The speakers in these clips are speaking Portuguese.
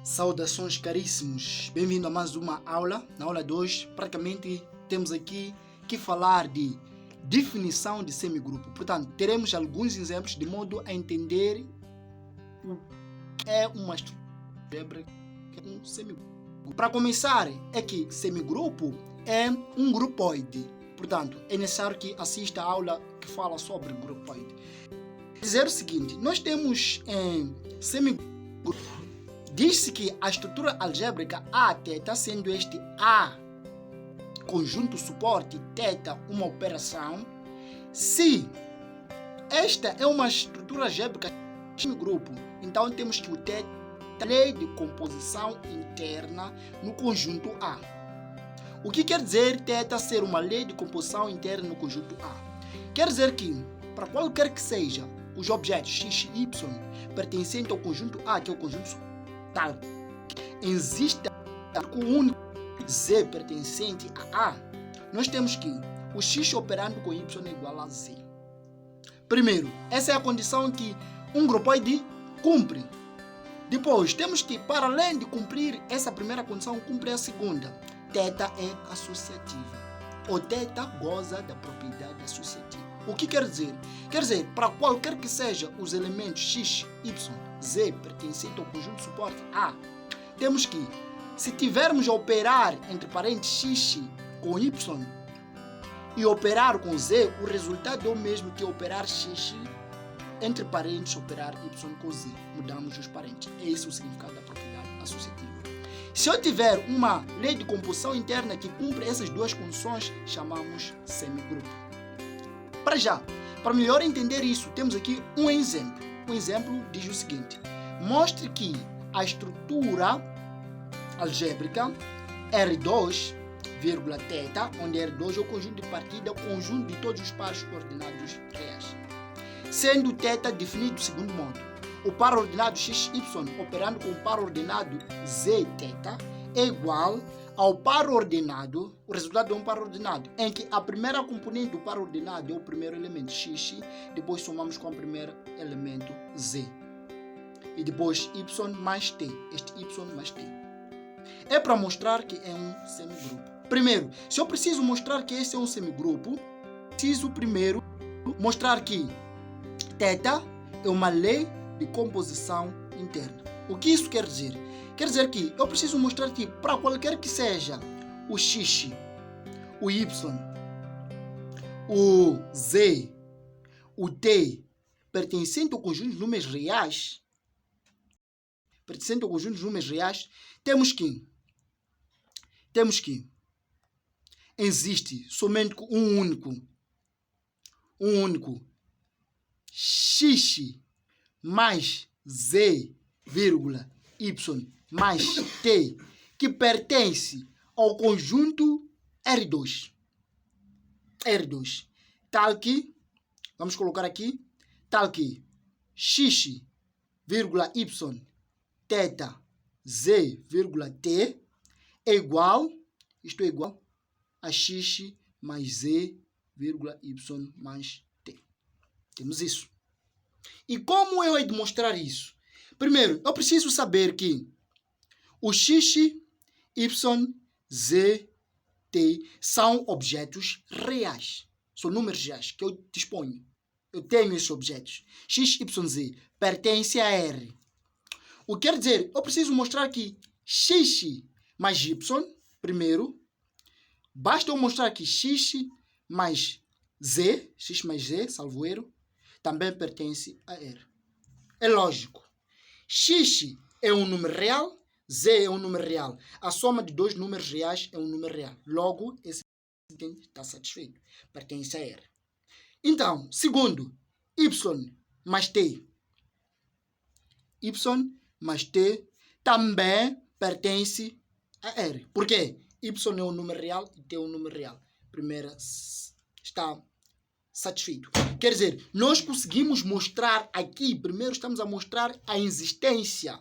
Saudações caríssimos, bem-vindo a mais uma aula. Na aula de hoje, praticamente temos aqui que falar de definição de semigrupo. Portanto, teremos alguns exemplos de modo a entender o que é uma estrutura algébrica, um semigrupo. Para começar, é que semigrupo é um grupoide. Portanto, é necessário que assista a aula que fala sobre grupoide. Dizer o seguinte, nós temos semigrupo. Diz-se que a estrutura algébrica A-θ, sendo este A conjunto suporte, θ uma operação, se esta é uma estrutura algébrica de grupo, então temos que o θ é lei de composição interna no conjunto A. O que quer dizer θ ser uma lei de composição interna no conjunto A? Quer dizer que, para qualquer que seja os objetos x e y pertencentes ao conjunto A, que é o conjunto tal, existe o único z pertencente a A, nós temos que o x operando com y é igual a z. Primeiro, essa é a condição que um grupoide cumpre. Depois, temos que, para além de cumprir essa primeira condição, cumpre a segunda. θ é associativa, ou θ goza da propriedade associativa. O que quer dizer? Quer dizer, para qualquer que seja os elementos x, y, z pertencentes ao conjunto suporte A, temos que, se tivermos a operar entre parênteses x com y e operar com z, o resultado é o mesmo que operar x entre parênteses operar y com z. Mudamos os parênteses. É esse o significado da propriedade associativa. Se eu tiver uma lei de composição interna que cumpre essas duas condições, chamamos semigrupo. Para já, para melhor entender isso, temos aqui um exemplo. O exemplo diz o seguinte: mostre que a estrutura algébrica R2, θ, onde R2 é o conjunto de partida, o conjunto de todos os pares ordenados reais. Sendo θ definido do segundo modo: o par ordenado XY operando com o par ordenado Zθ é igual ao par ordenado, o resultado é um par ordenado, em que a primeira componente do par ordenado é o primeiro elemento x, depois somamos com o primeiro elemento z. E depois y mais t, este y mais t. É para mostrar que é um semigrupo. Primeiro, se eu preciso mostrar que esse é um semigrupo, preciso primeiro mostrar que θ é uma lei de composição interna. O que isso quer dizer? Quer dizer que eu preciso mostrar que para qualquer que seja o x, o y, o z, o t, pertencente ao conjunto de números reais, temos que existe somente um único x mais z, y mais t, que pertence ao conjunto R2. Tal que, vamos colocar aqui, tal que x, y, θ, z, t é igual, isto é igual a x mais z, y mais t. Temos isso. E como eu hei de mostrar isso? Primeiro, eu preciso saber que o x, y, z, t são objetos reais. São números reais que eu disponho. Eu tenho esses objetos. X, y, z pertence a R. O que quer dizer? Eu preciso mostrar que x mais y, primeiro, basta eu mostrar que x mais z, salvo erro, também pertence a R. É lógico. X é um número real, z é um número real. A soma de dois números reais é um número real. Logo, esse está satisfeito. Pertence a R. Então, segundo, y mais t. Y mais t também pertence a R. Por quê? Y é um número real e t é um número real. Primeira está satisfeito. Quer dizer, nós conseguimos mostrar aqui, primeiro estamos a mostrar a existência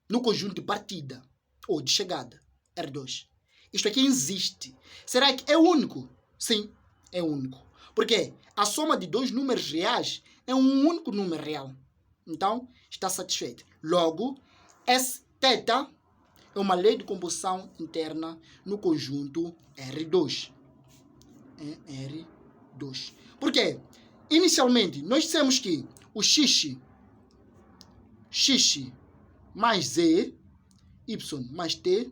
no conjunto de partida ou de chegada, R2. Isto aqui existe. Será que é único? Sim, é único. Porque a soma de dois números reais é um único número real. Então, está satisfeito. Logo, θ é uma lei de composição interna no conjunto R2. R2. Por quê? Inicialmente, nós dissemos que o x mais z, y mais t,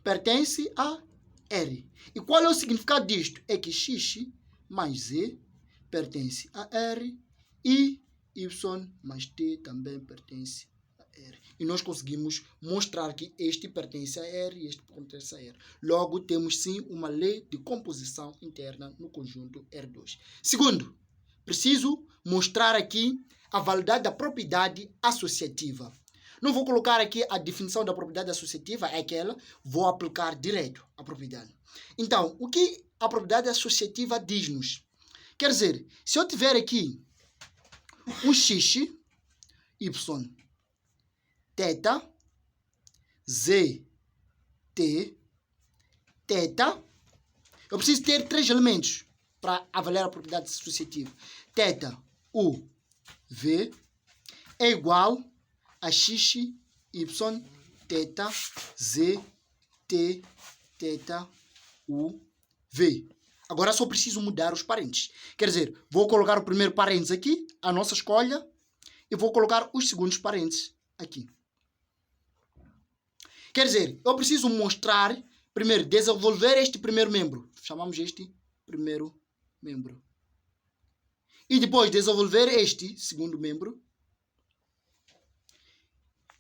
pertence a R. E qual é o significado disto? É que x mais z pertence a R e y mais t também pertence a R. E nós conseguimos mostrar que este pertence a R e este pertence a R. Logo, temos sim uma lei de composição interna no conjunto R2. Segundo, preciso mostrar aqui a validade da propriedade associativa. Não vou colocar aqui a definição da propriedade associativa, é aquela, vou aplicar direto a propriedade. Então, o que a propriedade associativa diz-nos? Quer dizer, se eu tiver aqui um x, y, θ, z, t, θ, eu preciso ter três elementos para avaliar a propriedade associativa. θ, u, v é igual a x, y, θ, z, t, θ, u, v. Agora só preciso mudar os parênteses. Quer dizer, vou colocar o primeiro parênteses aqui, a nossa escolha, e vou colocar os segundos parênteses aqui. Quer dizer, eu preciso mostrar, primeiro, desenvolver este primeiro membro. Chamamos este primeiro membro. E depois desenvolver este segundo membro.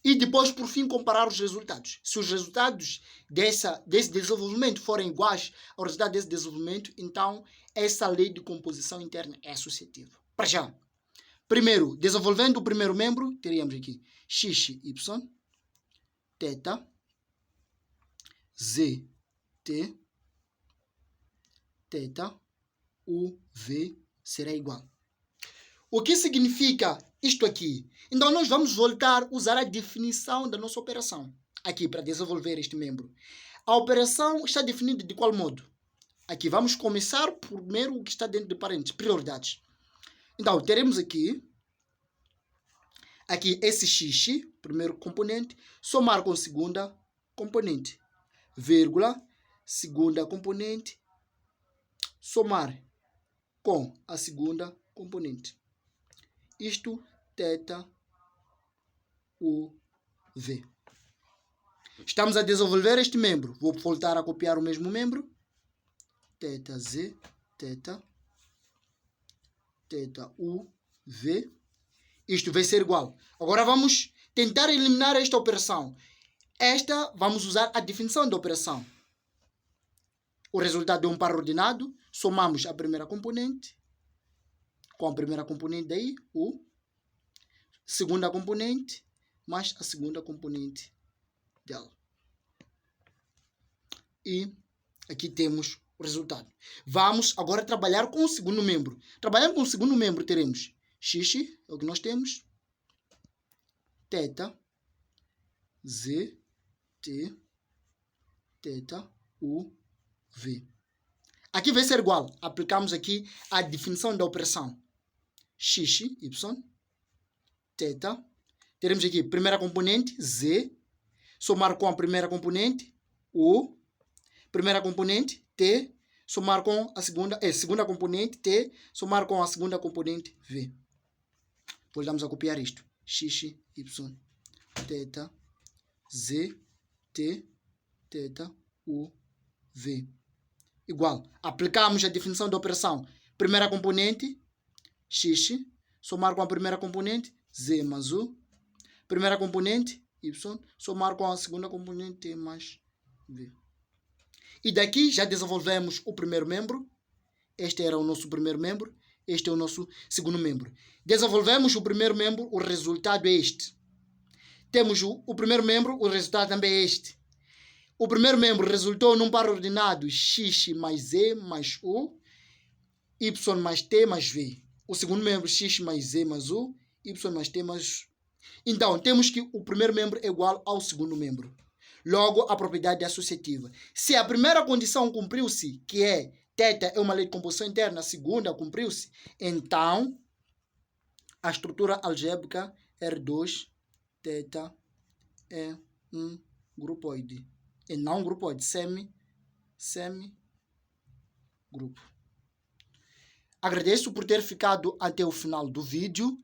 E depois, por fim, comparar os resultados. Se os resultados desse desenvolvimento forem iguais ao resultado desse desenvolvimento, então essa lei de composição interna é associativa. Para já. Primeiro, desenvolvendo o primeiro membro, teríamos aqui x, y, θ, z, t, θ, u, v será igual. O que significa isto aqui? Então, nós vamos voltar a usar a definição da nossa operação aqui para desenvolver este membro. A operação está definida de qual modo? Aqui, vamos começar primeiro o que está dentro de parênteses, prioridades. Então, teremos aqui esse x, primeiro componente, somar com segunda componente, vírgula, segunda componente, somar com a segunda componente. Isto, θ, u, v. Estamos a desenvolver este membro. Vou voltar a copiar o mesmo membro. θ, z, θ, u, v. Isto vai ser igual. Agora vamos tentar eliminar esta operação. Vamos usar a definição da operação. O resultado é um par ordenado. Somamos a primeira componente com a primeira componente daí, u. Segunda componente mais a segunda componente dela. E aqui temos o resultado. Vamos agora trabalhar com o segundo membro. Trabalhando com o segundo membro, teremos x, é o que nós temos, θ, z, t, θ, u, v. Aqui vai ser igual. Aplicamos aqui a definição da operação. X, y, θ. Teremos aqui primeira componente, z. Somar com a primeira componente, u. Primeira componente, t. Somar com a segunda componente, t. Somar com a segunda componente, v. Voltamos a copiar isto. X, y, θ, z, t, θ, u, v. Igual. Aplicamos a definição da operação. Primeira componente, x, somar com a primeira componente, z mais u. Primeira componente, y, somar com a segunda componente, t mais v. E daqui já desenvolvemos o primeiro membro. Este era o nosso primeiro membro. Este é o nosso segundo membro. Desenvolvemos o primeiro membro, o resultado é este. Temos o primeiro membro, o resultado também é este. O primeiro membro resultou num par ordenado x mais z mais u, y mais t mais v. O segundo membro, x mais z mais u, y mais t mais u. Então, temos que o primeiro membro é igual ao segundo membro. Logo, a propriedade é associativa. Se a primeira condição cumpriu-se, que é θ é uma lei de composição interna, a segunda cumpriu-se, então a estrutura algébrica R2 θ é um grupoide. E não grupoide, semi-grupo. Agradeço por ter ficado até o final do vídeo.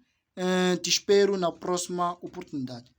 Te espero na próxima oportunidade.